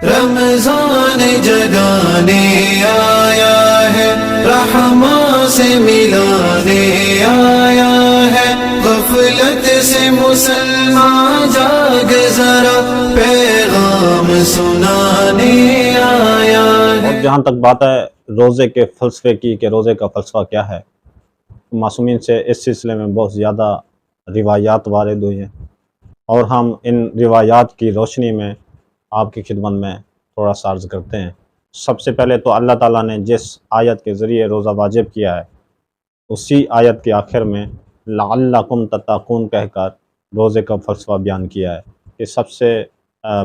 رمضان جگانے آیا ہے، رحماں سے ملانے آیا ہے، غفلت سے مسلمان جاگ ذرا، پیغام سنانے آیا ہے۔ اور جہاں تک بات ہے روزے کے فلسفے کی کہ روزے کا فلسفہ کیا ہے، معصومین سے اس سلسلے میں بہت زیادہ روایات وارد ہوئی ہیں، اور ہم ان روایات کی روشنی میں آپ کی خدمت میں تھوڑا سا عرض کرتے ہیں۔ سب سے پہلے تو اللہ تعالیٰ نے جس آیت کے ذریعے روزہ واجب کیا ہے، اسی آیت کے آخر میں لعلکم تتقون کہہ کر روزے کا فلسفہ بیان کیا ہے کہ سب سے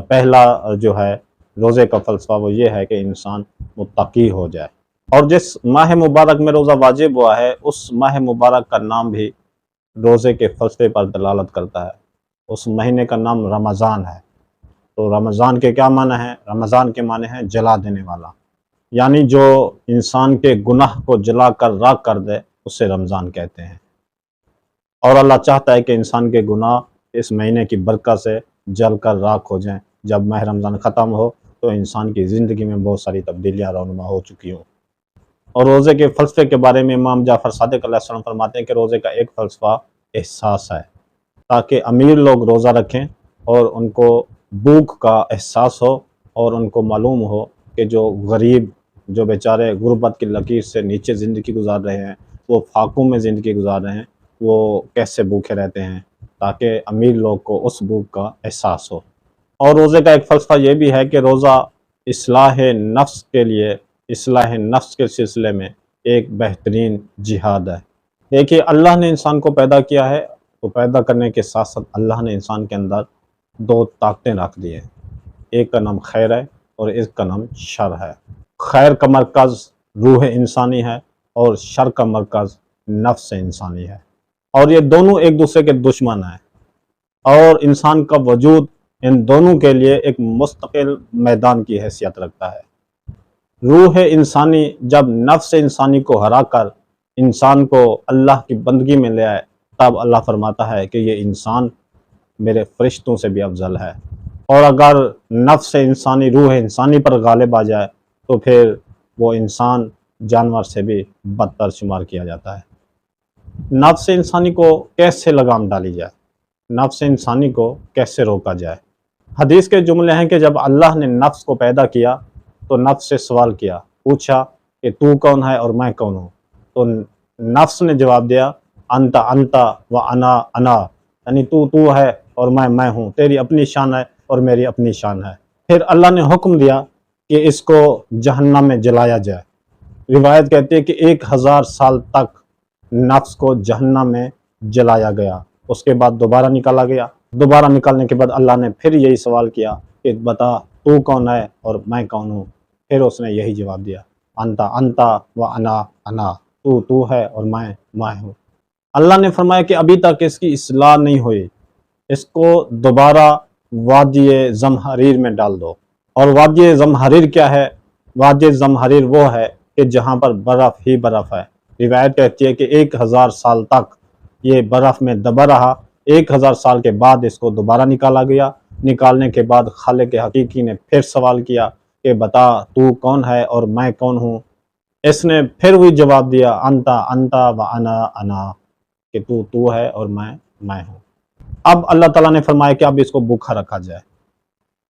پہلا جو ہے روزے کا فلسفہ وہ یہ ہے کہ انسان متقی ہو جائے۔ اور جس ماہ مبارک میں روزہ واجب ہوا ہے، اس ماہ مبارک کا نام بھی روزے کے فلسفے پر دلالت کرتا ہے۔ اس مہینے کا نام رمضان ہے۔ تو رمضان کے کیا معنی ہیں؟ رمضان کے معنی ہیں جلا دینے والا، یعنی جو انسان کے گناہ کو جلا کر راکھ کر دے اسے رمضان کہتے ہیں۔ اور اللہ چاہتا ہے کہ انسان کے گناہ اس مہینے کی برکت سے جل کر راکھ ہو جائیں۔ جب ماہ رمضان ختم ہو تو انسان کی زندگی میں بہت ساری تبدیلیاں رونما ہو چکی ہوں۔ اور روزے کے فلسفے کے بارے میں امام جعفر صادق علیہ السلام فرماتے ہیں کہ روزے کا ایک فلسفہ احساس ہے، تاکہ امیر لوگ روزہ رکھیں اور ان کو بھوک کا احساس ہو، اور ان کو معلوم ہو کہ جو غریب، جو بیچارے غربت کی لکیر سے نیچے زندگی گزار رہے ہیں، وہ فاقوں میں زندگی گزار رہے ہیں، وہ کیسے بھوکے رہتے ہیں، تاکہ امیر لوگ کو اس بھوک کا احساس ہو۔ اور روزے کا ایک فلسفہ یہ بھی ہے کہ روزہ اصلاح نفس کے لیے، اصلاح نفس کے سلسلے میں ایک بہترین جہاد ہے۔ دیکھیے اللہ نے انسان کو پیدا کیا ہے، تو پیدا کرنے کے ساتھ ساتھ اللہ نے انسان کے اندر دو طاقتیں رکھ دی ہیں، ایک کا نام خیر ہے اور ایک کا نام شر ہے۔ خیر کا مرکز روح انسانی ہے اور شر کا مرکز نفس انسانی ہے، اور یہ دونوں ایک دوسرے کے دشمن ہیں، اور انسان کا وجود ان دونوں کے لیے ایک مستقل میدان کی حیثیت رکھتا ہے۔ روح انسانی جب نفس انسانی کو ہرا کر انسان کو اللہ کی بندگی میں لے آئے، تب اللہ فرماتا ہے کہ یہ انسان میرے فرشتوں سے بھی افضل ہے۔ اور اگر نفس انسانی، روح انسانی پر غالب آ جائے تو پھر وہ انسان جانور سے بھی بدتر شمار کیا جاتا ہے۔ نفس انسانی کو کیسے لگام ڈالی جائے، نفس انسانی کو کیسے روکا جائے؟ حدیث کے جملے ہیں کہ جب اللہ نے نفس کو پیدا کیا تو نفس سے سوال کیا، پوچھا کہ تو کون ہے اور میں کون ہوں؟ تو نفس نے جواب دیا انت انت و انا انا، یعنی تو ہے اور میں ہوں، تیری اپنی شان ہے اور میری اپنی شان ہے۔ پھر اللہ نے حکم دیا کہ اس کو جہنم میں جلایا جائے۔ روایت کہتی ہے کہ 1000 سال تک نفس کو جہنم میں جلایا گیا، اس کے بعد دوبارہ نکالا گیا۔ دوبارہ نکالنے کے بعد اللہ نے پھر یہی سوال کیا کہ بتا تو کون ہے اور میں کون ہوں؟ پھر اس نے یہی جواب دیا انت انت و انا انا، تو ہے اور میں ہوں۔ اللہ نے فرمایا کہ ابھی تک اس کی اصلاح نہیں ہوئی، اس کو دوبارہ وادی زمہریر میں ڈال دو۔ اور وادی زمہریر کیا ہے؟ وادی زمہریر وہ ہے کہ جہاں پر برف ہی برف ہے۔ روایت کہتی ہے کہ 1000 سال تک یہ برف میں دبا رہا، 1000 سال کے بعد اس کو دوبارہ نکالا گیا۔ نکالنے کے بعد خالق حقیقی نے پھر سوال کیا کہ بتا تو کون ہے اور میں کون ہوں؟ اس نے پھر وہی جواب دیا انت انت و انا انا، کہ تو ہے اور میں ہوں۔ اب اللہ تعالیٰ نے فرمایا کہ اب اس کو بھوکا رکھا جائے۔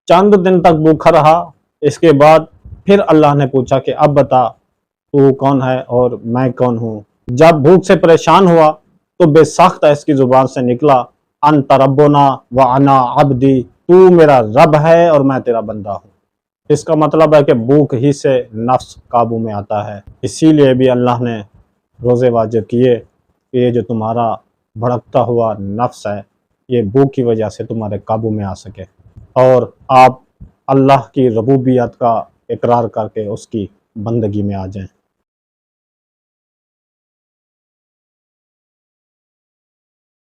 چند دن تک بھوکا رہا، اس کے بعد پھر اللہ نے پوچھا کہ اب بتا تو کون ہے اور میں کون ہوں؟ جب بھوک سے پریشان ہوا تو بے ساختہ اس کی زبان سے نکلا انت ربنا و انا عبدی، تو میرا رب ہے اور میں تیرا بندہ ہوں۔ اس کا مطلب ہے کہ بھوک ہی سے نفس قابو میں آتا ہے۔ اسی لیے بھی اللہ نے روزے واجب کیے کہ یہ جو تمہارا بھڑکتا ہوا نفس ہے، یہ بھوک کی وجہ سے تمہارے قابو میں آ سکے، اور آپ اللہ کی ربوبیت کا اقرار کر کے اس کی بندگی میں آ جائیں۔